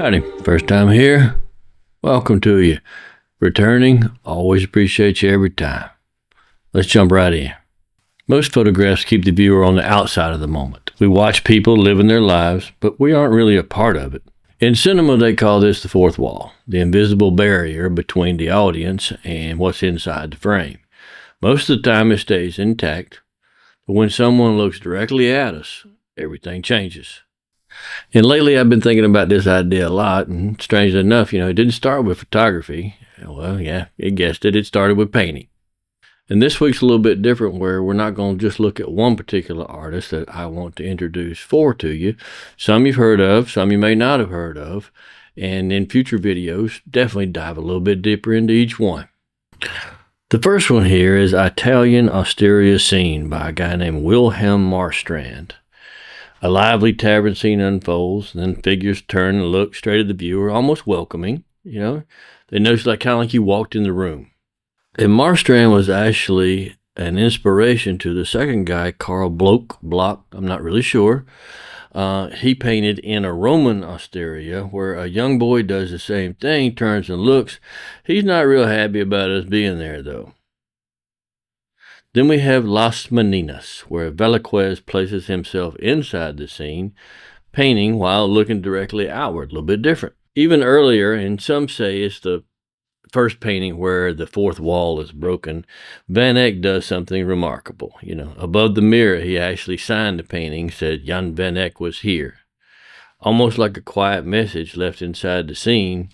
Howdy, first time here? Welcome to you. Returning, always appreciate you every time. Let's jump right in. Most photographs keep the viewer on the outside of the moment. We watch people living their lives, but we aren't really a part of it. In cinema, they call this the fourth wall, the invisible barrier between the audience and what's inside the frame. Most of the time it stays intact, but when someone looks directly at us, everything changes. And lately I've been thinking about this idea a lot, and strangely enough, it didn't start with photography. Well, yeah, you guessed it, it started with painting. And this week's a little bit different, where we're not going to just look at one particular artist that I want to introduce four to you. Some you've heard of, some you may not have heard of, and in future videos, definitely dive a little bit deeper into each one. The first one here is Italian Osteria Scene by a guy named Wilhelm Marstrand. A lively tavern scene unfolds, and then figures turn and look straight at the viewer, almost welcoming. They notice kind of like you walked in the room. And Marstrand was actually an inspiration to the second guy, Carl Bloch, I'm not really sure. He painted in a Roman osteria where a young boy does the same thing, turns and looks. He's not real happy about us being there, though. Then we have Las Meninas, where Velázquez places himself inside the scene, painting while looking directly outward, a little bit different. Even earlier, and some say it's the first painting where the fourth wall is broken, Van Eyck does something remarkable. Above the mirror, he actually signed the painting, said Jan Van Eyck was here. Almost like a quiet message left inside the scene,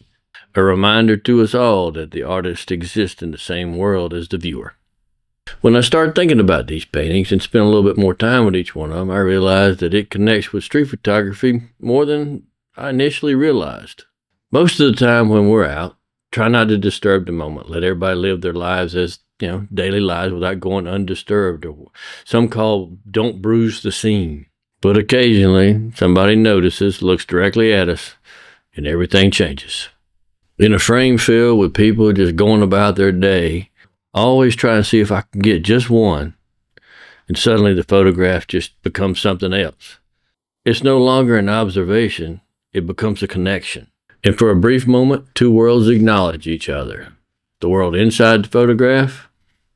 a reminder to us all that the artist exists in the same world as the viewer. When I started thinking about these paintings and spent a little bit more time with each one of them, I realized that it connects with street photography more than I initially realized. Most of the time when we're out, try not to disturb the moment. Let everybody live their lives as, daily lives without going undisturbed, or some call don't bruise the scene. But occasionally, somebody notices, looks directly at us, and everything changes. In a frame filled with people just going about their day, I always try and see if I can get just one, and suddenly the photograph just becomes something else. It's no longer an observation, it becomes a connection. And for a brief moment, two worlds acknowledge each other. The world inside the photograph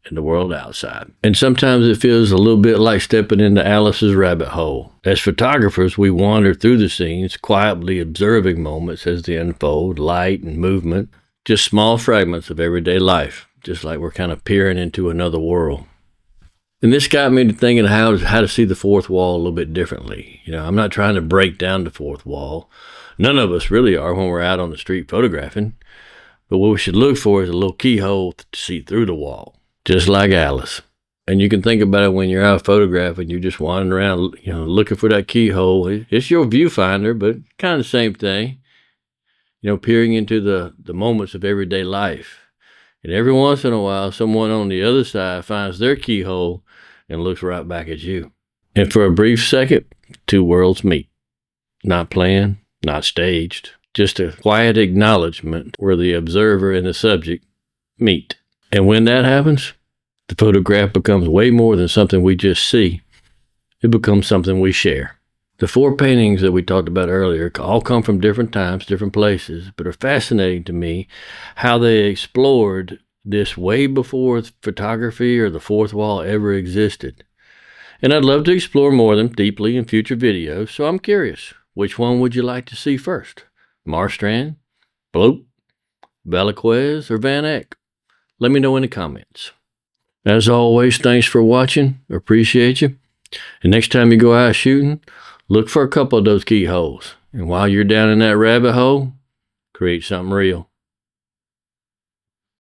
and the world outside. And sometimes it feels a little bit like stepping into Alice's rabbit hole. As photographers, we wander through the scenes, quietly observing moments as they unfold, light and movement, just small fragments of everyday life, just like we're kind of peering into another world. And this got me to thinking how to see the fourth wall a little bit differently. I'm not trying to break down the fourth wall. None of us really are when we're out on the street photographing. But what we should look for is a little keyhole to see through the wall, just like Alice. And you can think about it when you're out photographing, you're just wandering around, looking for that keyhole. It's your viewfinder, but kind of the same thing. Peering into the moments of everyday life. And every once in a while, someone on the other side finds their keyhole and looks right back at you. And for a brief second, two worlds meet. Not planned, not staged, just a quiet acknowledgement where the observer and the subject meet. And when that happens, the photograph becomes way more than something we just see. It becomes something we share. The four paintings that we talked about earlier all come from different times, different places, but are fascinating to me how they explored this way before photography or the fourth wall ever existed. And I'd love to explore more of them deeply in future videos, so I'm curious, which one would you like to see first? Marstrand, Bloch, Velázquez, or Van Eyck? Let me know in the comments. As always, thanks for watching. Appreciate you. And next time you go out shooting, look for a couple of those keyholes. And while you're down in that rabbit hole, create something real.